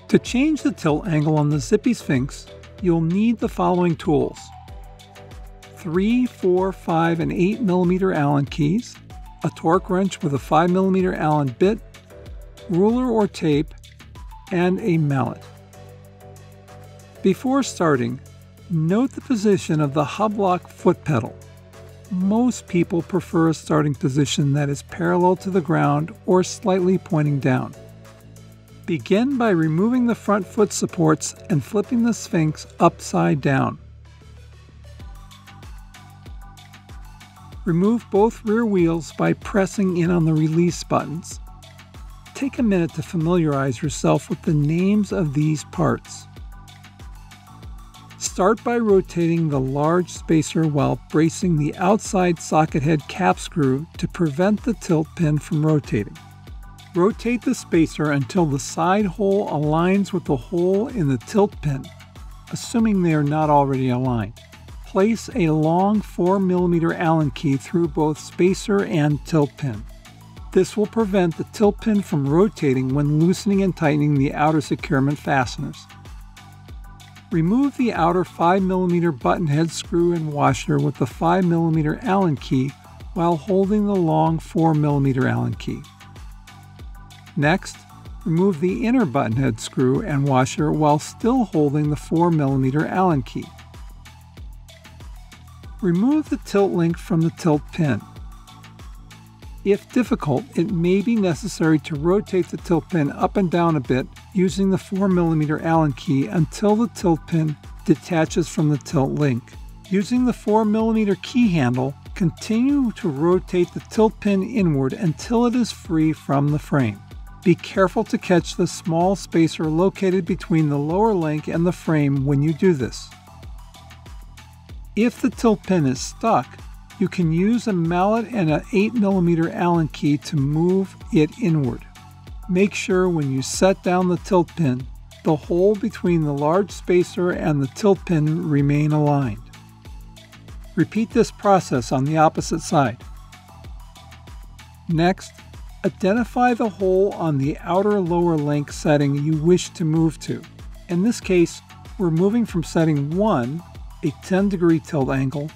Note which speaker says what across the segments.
Speaker 1: To change the tilt angle on the ZIPPIE Sphynx, you'll need the following tools: 3, 4, 5, and 8 mm Allen keys, a torque wrench with a 5 mm Allen bit, ruler or tape, and a mallet. Before starting, note the position of the hub lock foot pedal. Most people prefer a starting position that is parallel to the ground or slightly pointing down. Begin by removing the front foot supports and flipping the Sphynx upside down. Remove both rear wheels by pressing in on the release buttons. Take a minute to familiarize yourself with the names of these parts. Start by rotating the large spacer while bracing the outside socket head cap screw to prevent the tilt pin from rotating. Rotate the spacer until the side hole aligns with the hole in the tilt pin, assuming they are not already aligned. Place a long 4 mm Allen key through both spacer and tilt pin. This will prevent the tilt pin from rotating when loosening and tightening the outer securement fasteners. Remove the outer 5 mm button head screw and washer with the 5 mm Allen key while holding the long 4 mm Allen key. Next, remove the inner button head screw and washer while still holding the 4 mm Allen key. Remove the tilt link from the tilt pin. If difficult, it may be necessary to rotate the tilt pin up and down a bit using the 4 mm Allen key until the tilt pin detaches from the tilt link. Using the 4 mm key handle, continue to rotate the tilt pin inward until it is free from the frame. Be careful to catch the small spacer located between the lower link and the frame when you do this. If the tilt pin is stuck, you can use a mallet and an 8 mm Allen key to move it inward. Make sure when you set down the tilt pin, the hole between the large spacer and the tilt pin remain aligned. Repeat this process on the opposite side. Next, identify the hole on the outer lower link setting you wish to move to. In this case, we're moving from setting 1, a 10-degree tilt angle,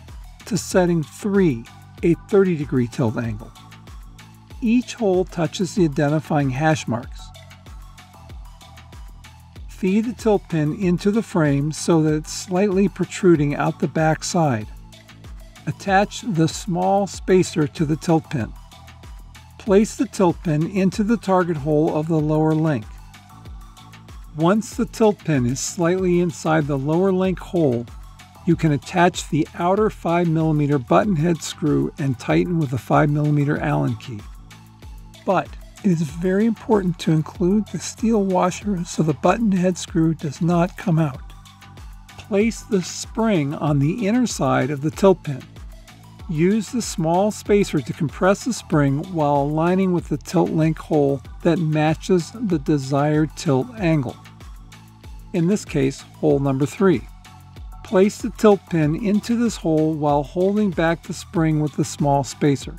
Speaker 1: to setting 3, a 30-degree tilt angle. Each hole touches the identifying hash marks. Feed the tilt pin into the frame so that it's slightly protruding out the back side. Attach the small spacer to the tilt pin. Place the tilt pin into the target hole of the lower link. Once the tilt pin is slightly inside the lower link hole, you can attach the outer 5 mm button head screw and tighten with a 5 mm Allen key. But it is very important to include the steel washer so the button head screw does not come out. Place the spring on the inner side of the tilt pin. Use the small spacer to compress the spring while aligning with the tilt link hole that matches the desired tilt angle. In this case, hole number 3. Place the tilt pin into this hole while holding back the spring with the small spacer.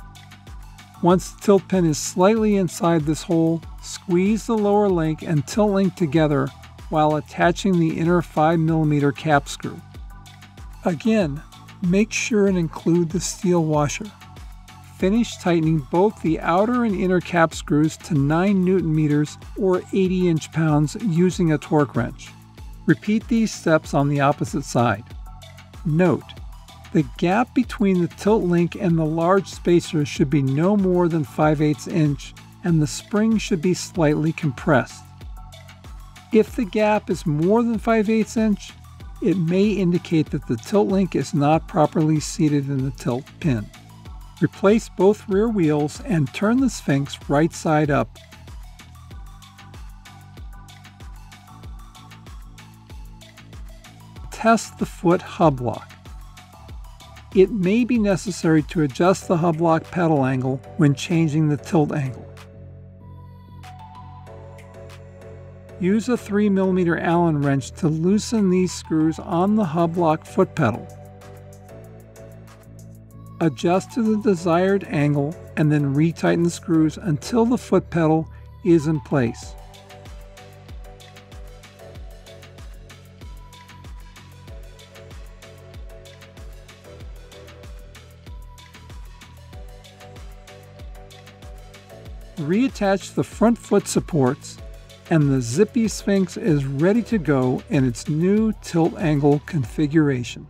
Speaker 1: Once the tilt pin is slightly inside this hole, squeeze the lower link and tilt link together while attaching the inner 5 mm cap screw. Again, make sure and include the steel washer. Finish tightening both the outer and inner cap screws to 9 Nm or 80 inch-pounds using a torque wrench. Repeat these steps on the opposite side. Note, the gap between the tilt link and the large spacer should be no more than 5/8 inch and the spring should be slightly compressed. If the gap is more than 5/8 inch, it may indicate that the tilt link is not properly seated in the tilt pin. Replace both rear wheels and turn the Sphynx right side up. Test the foot hub lock. It may be necessary to adjust the hub lock pedal angle when changing the tilt angle. Use a 3 mm Allen wrench to loosen these screws on the hub lock foot pedal. Adjust to the desired angle and then retighten the screws until the foot pedal is in place. Reattach the front foot supports, and the ZIPPIE Sphynx is ready to go in its new tilt angle configuration.